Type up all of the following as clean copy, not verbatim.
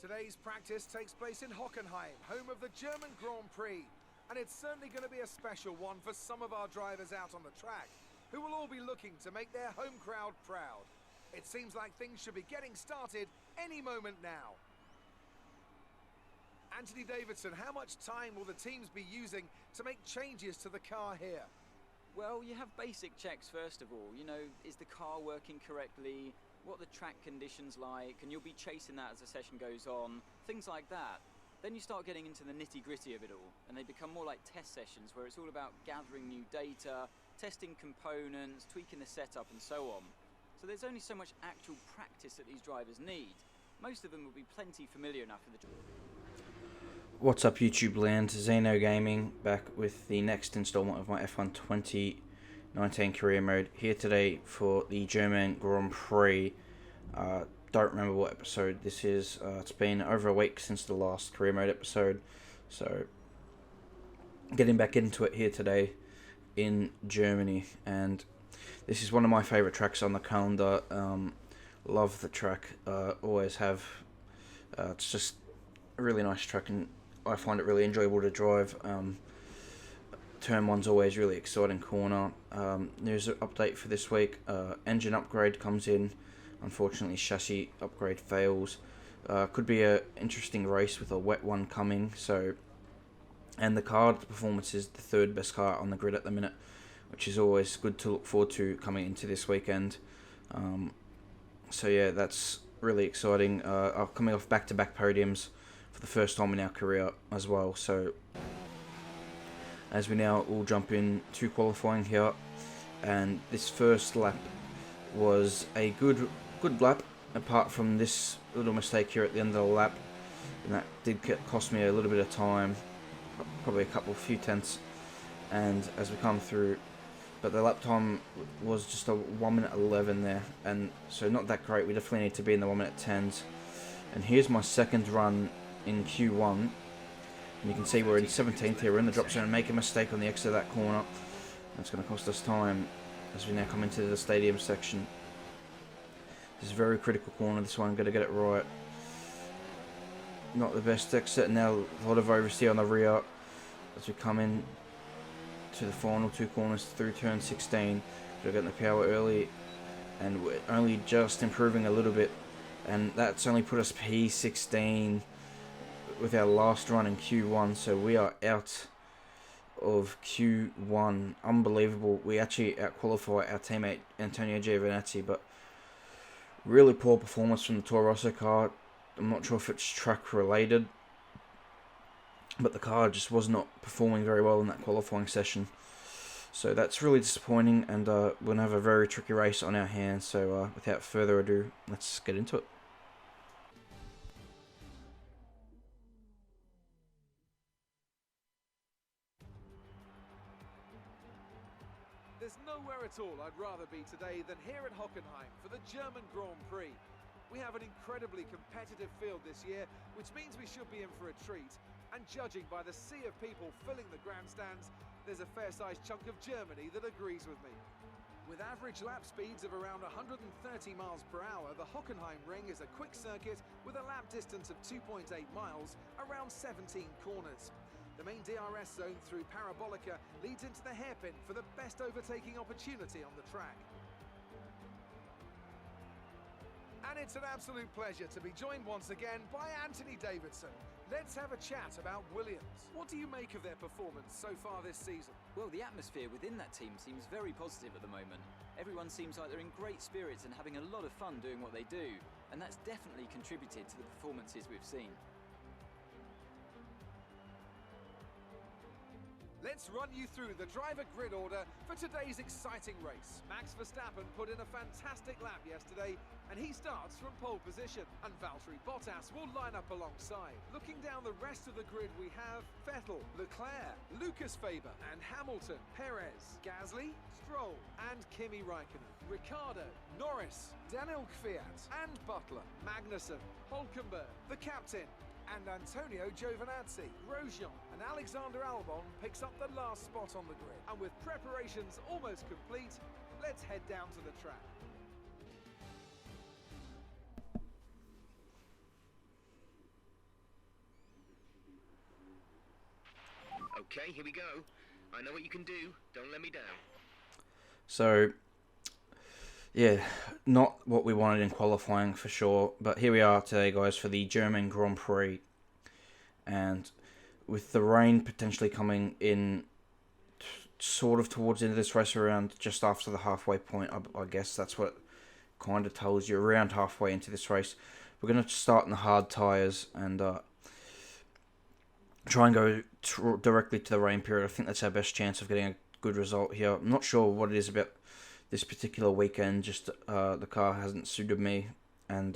Today's practice takes place in Hockenheim, home of the German Grand Prix, and it's certainly going to be a special one for some of our drivers out on the track, who will all be looking to make their home crowd proud. It seems like things should be getting started any moment now. Anthony Davidson, how much time will the teams be using to make changes to the car here? Well, you have basic checks first of all. You know, is the car working correctly? What are the track conditions like? And you'll be chasing that as the session goes on. Things like that. Then you start getting into the nitty-gritty of it all, and they become more like test sessions where it's all about gathering new data, testing components, tweaking the setup, and so on. So there's only so much actual practice that these drivers need. Most of them will be plenty familiar enough with the... What's up YouTube land, Zeno Gaming back with the next installment of my F1 2019 career mode here today for the German Grand Prix. Don't remember what episode this is. It's been over a week since the last career mode episode, so getting back into it here today in Germany, and this is one of my favourite tracks on the calendar. Love the track, always have. It's just a really nice track and I find it really enjoyable to drive. Turn 1's always really exciting corner. There's an update for this week. Engine upgrade comes in. Unfortunately, chassis upgrade fails. Could be an interesting race with a wet one coming. So, and the performance is the third best car on the grid at the minute, which is always good to look forward to coming into this weekend. So yeah, that's really exciting. Coming off back-to-back podiums for the first time in our career as well. So as we now all jump into qualifying here, and this first lap was a good lap, apart from this little mistake here at the end of the lap, and that did cost me a little bit of time, probably a few tenths, and as we come through, but the lap time was just a 1:11 there, and so not that great. We definitely need to be in the 1:10s. And here's my second run in Q1, and you can see we're in 17th here. We're in the drop zone and make a mistake on the exit of that corner. That's going to cost us time as we now come into the stadium section. This is a very critical corner, this one. Got to get it right. Not the best exit. Now a lot of oversteer on the rear as we come in to the final two corners through turn 16. We're getting the power early, and we're only just improving a little bit, and that's only put us P16 with our last run in Q1, so we are out of Q1. Unbelievable. We actually out-qualify our teammate Antonio Giovinazzi, but really poor performance from the Toro Rosso car. I'm not sure if it's track related, but the car just was not performing very well in that qualifying session. So that's really disappointing, and we're going to have a very tricky race on our hands. So without further ado, let's get into it. There's nowhere at all I'd rather be today than here at Hockenheim for the German Grand Prix. We have an incredibly competitive field this year, which means we should be in for a treat. And judging by the sea of people filling the grandstands, there's a fair-sized chunk of Germany that agrees with me. With average lap speeds of around 130 miles per hour, the Hockenheim ring is a quick circuit with a lap distance of 2.8 miles, around 17 corners. The main DRS zone through Parabolica leads into the hairpin for the best overtaking opportunity on the track. And it's an absolute pleasure to be joined once again by Anthony Davidson. Let's have a chat about Williams. What do you make of their performance so far this season? Well, the atmosphere within that team seems very positive at the moment. Everyone seems like they're in great spirits and having a lot of fun doing what they do, and that's definitely contributed to the performances we've seen. Let's run you through the driver grid order for today's exciting race. Max Verstappen put in a fantastic lap yesterday, and he starts from pole position. And Valtteri Bottas will line up alongside. Looking down the rest of the grid, we have Vettel, Leclerc, Lucas Faber, and Hamilton, Perez, Gasly, Stroll, and Kimi Raikkonen. Ricciardo, Norris, Daniel Kvyat, and Butler, Magnussen, Hülkenberg, the captain, and Antonio Giovinazzi. Grosjean and Alexander Albon picks up the last spot on the grid. And with preparations almost complete, let's head down to the track. Okay, here we go. I know what you can do. Don't let me down. So, yeah, not what we wanted in qualifying for sure. But here we are today, guys, for the German Grand Prix. And with the rain potentially coming in sort of towards the end of this race, around just after the halfway point, I guess that's what kind of tells you, around halfway into this race. We're going to start in the hard tyres and try and go directly to the rain period. I think that's our best chance of getting a good result here. I'm not sure what it is about this particular weekend, just the car hasn't suited me, and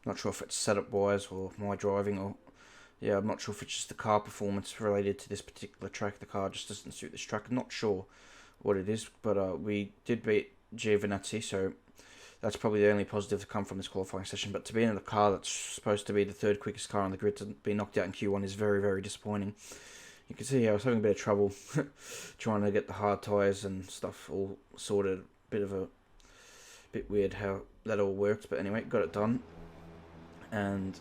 not sure if it's setup wise or my driving, or yeah, I'm not sure if it's just the car performance related to this particular track. The car just doesn't suit this track. I'm not sure what it is, but we did beat Giovinazzi, so that's probably the only positive to come from this qualifying session. But to be in a car that's supposed to be the third quickest car on the grid to be knocked out in Q1 is very, very disappointing. You can see I was having a bit of trouble trying to get the hard tyres and stuff all sorted. Bit weird how that all worked, but anyway, got it done. And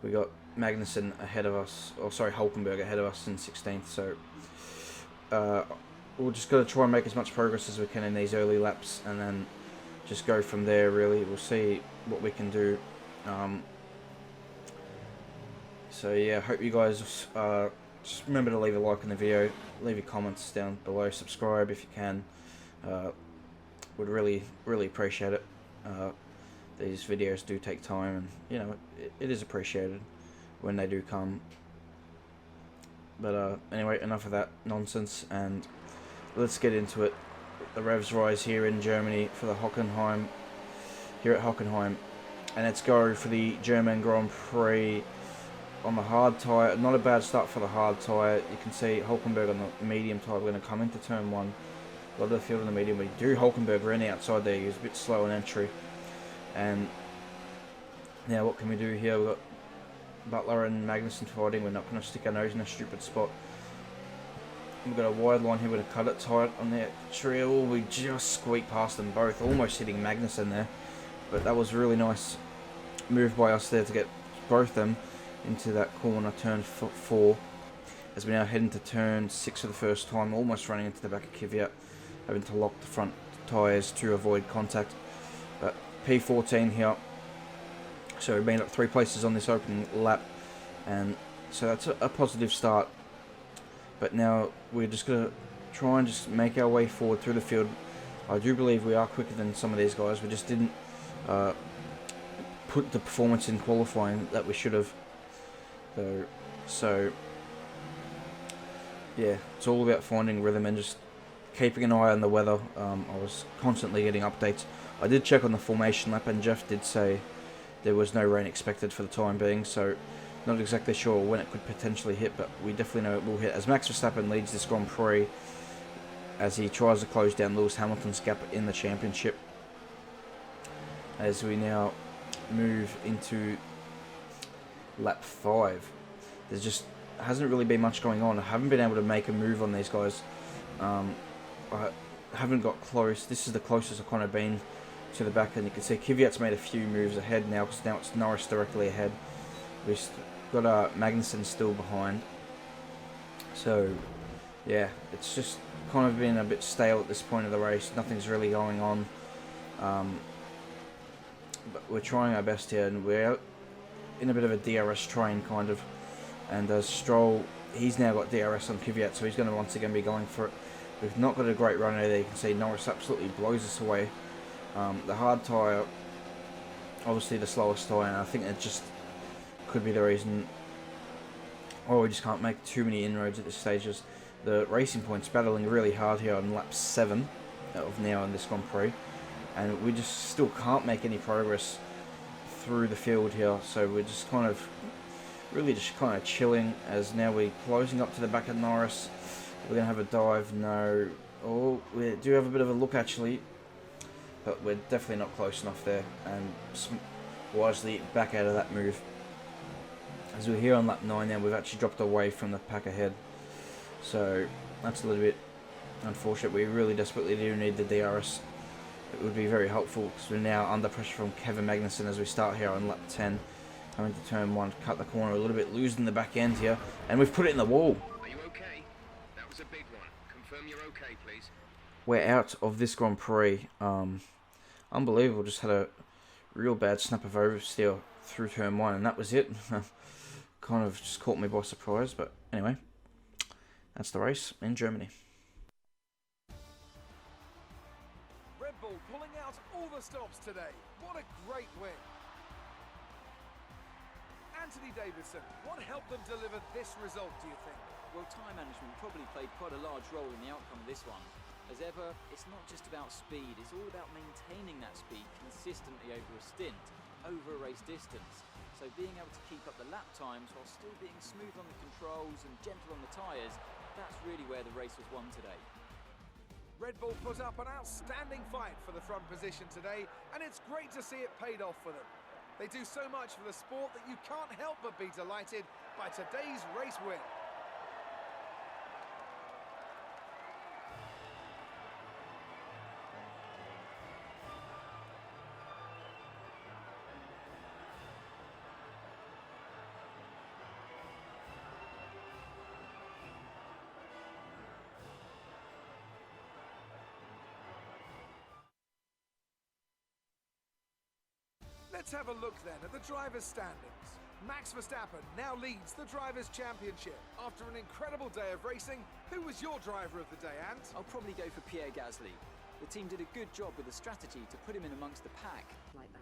we got Magnussen ahead of us, Hulkenberg ahead of us in 16th, so we're just got to try and make as much progress as we can in these early laps, and then just go from there, really. We'll see what we can do. So yeah, hope you guys just remember to leave a like on the video, leave your comments down below, subscribe if you can. Would really appreciate it. These videos do take time, and you know it is appreciated when they do come. But anyway, enough of that nonsense, and let's get into it. The revs rise here in Germany for the Hockenheim, here at Hockenheim, and let's go for the German Grand Prix on the hard tyre. Not a bad start for the hard tyre. You can see Hulkenberg on the medium tyre. We're going to come into turn one. A lot of the field on the medium. We do Hulkenberg running outside there. He was a bit slow on entry. And now what can we do here? We've got Butler and Magnussen fighting. We're not going to stick our nose in a stupid spot. We've got a wide line here. We're going to cut it tight on the trio. We just squeaked past them both, almost hitting Magnussen there. But that was a really nice move by us there to get both them into that corner, turn 4. As we now head into turn 6 for the first time, almost running into the back of Kvyat, having to lock the front tyres to avoid contact. But P14 here. So we've been up 3 places on this opening lap, and so that's a positive start. But now we're just going to try and just make our way forward through the field. I do believe we are quicker than some of these guys. We just didn't put the performance in qualifying that we should have. So yeah, it's all about finding rhythm and just keeping an eye on the weather. I was constantly getting updates. I did check on the formation lap, and Jeff did say there was no rain expected for the time being, so not exactly sure when it could potentially hit, but we definitely know it will hit, as Max Verstappen leads this Grand Prix as he tries to close down Lewis Hamilton's gap in the championship. As we now move into lap 5, there's just hasn't really been much going on. I haven't been able to make a move on these guys. I haven't got close. This is the closest I've kind of been to the back, and you can see Kvyat's made a few moves ahead now, because now it's Norris directly ahead. We've got Magnussen still behind. So yeah, it's just kind of been a bit stale at this point of the race. Nothing's really going on. But we're trying our best here, and we're in a bit of a DRS train kind of. And Stroll, he's now got DRS on Kvyat, so he's going to once again be going for it. We've not got a great runner there. You can see Norris absolutely blows us away. The hard tyre, obviously the slowest tyre, and I think it just could be the reason. Oh, we just can't make too many inroads at this stage. As the Racing Point's battling really hard here on lap 7 of now in this Grand Prix, and we just still can't make any progress through the field here. So we're just kind of chilling, as now we're closing up to the back of Norris. We're going to have a dive. No. Oh, we do have a bit of a look actually, but we're definitely not close enough there, and wisely back out of that move. As we're here on lap 9 now, we've actually dropped away from the pack ahead, so that's a little bit unfortunate. We really desperately do need the DRS. It would be very helpful, because we're now under pressure from Kevin Magnussen as we start here on lap 10. Coming to turn 1, cut the corner a little bit, losing the back end here, and we've put it in the wall. Are you okay? was a big one. Confirm you're okay, please. We're out of this Grand Prix. Unbelievable. Just had a real bad snap of oversteer through turn 1, and that was it. Kind of just caught me by surprise, but anyway, that's the race in Germany. Red Bull pulling out all the stops today. What a great win. Anthony Davidson, what helped them deliver this result, do you think? Well, time management probably played quite a large role in the outcome of this one. As ever, it's not just about speed, it's all about maintaining that speed consistently over a stint, over a race distance. So being able to keep up the lap times while still being smooth on the controls and gentle on the tyres, that's really where the race was won today. Red Bull put up an outstanding fight for the front position today, and it's great to see it paid off for them. They do so much for the sport that you can't help but be delighted by today's race win. Let's have a look then at the drivers' standings. Max Verstappen now leads the Drivers' Championship. After an incredible day of racing, who was your driver of the day, Ant? I'll probably go for Pierre Gasly. The team did a good job with the strategy to put him in amongst the pack. Like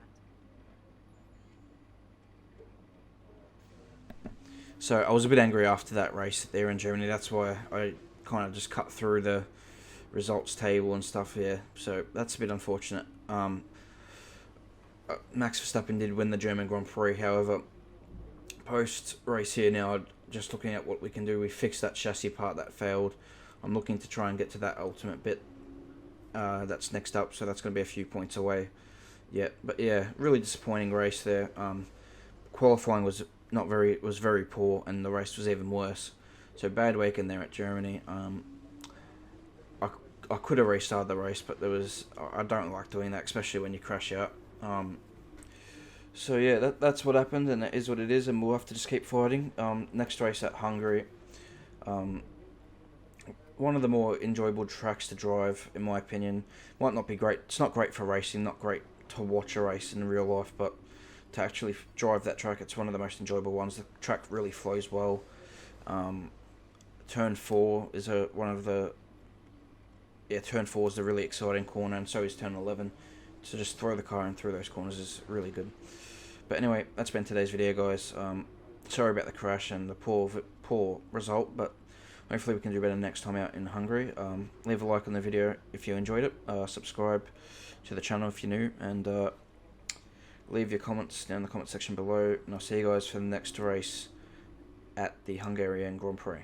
that. So I was a bit angry after that race there in Germany. That's why I kind of just cut through the results table and stuff here. So that's a bit unfortunate. Max Verstappen did win the German Grand Prix. However, post-race here now, just looking at what we can do, we fixed that chassis part that failed. I'm looking to try and get to that ultimate bit that's next up, so that's going to be a few points away yet. But yeah, really disappointing race there. Qualifying was very poor, and the race was even worse. So bad weekend there at Germany. I could have restarted the race, but I don't like doing that, especially when you crash out. So yeah, that's what happened, and it is what it is, and we'll have to just keep fighting. Next race at Hungary, one of the more enjoyable tracks to drive, in my opinion. Might not be great. It's not great for racing, not great to watch a race in real life, but to actually drive that track, it's one of the most enjoyable ones. The track really flows well. Turn 4 is Turn 4 is a really exciting corner, and so is Turn 11. So just throw the car in through those corners is really good. But anyway, that's been today's video, guys. Sorry about the crash and the poor result, but hopefully we can do better next time out in Hungary. Leave a like on the video if you enjoyed it. Subscribe to the channel if you're new, and leave your comments down in the comment section below. And I'll see you guys for the next race at the Hungarian Grand Prix.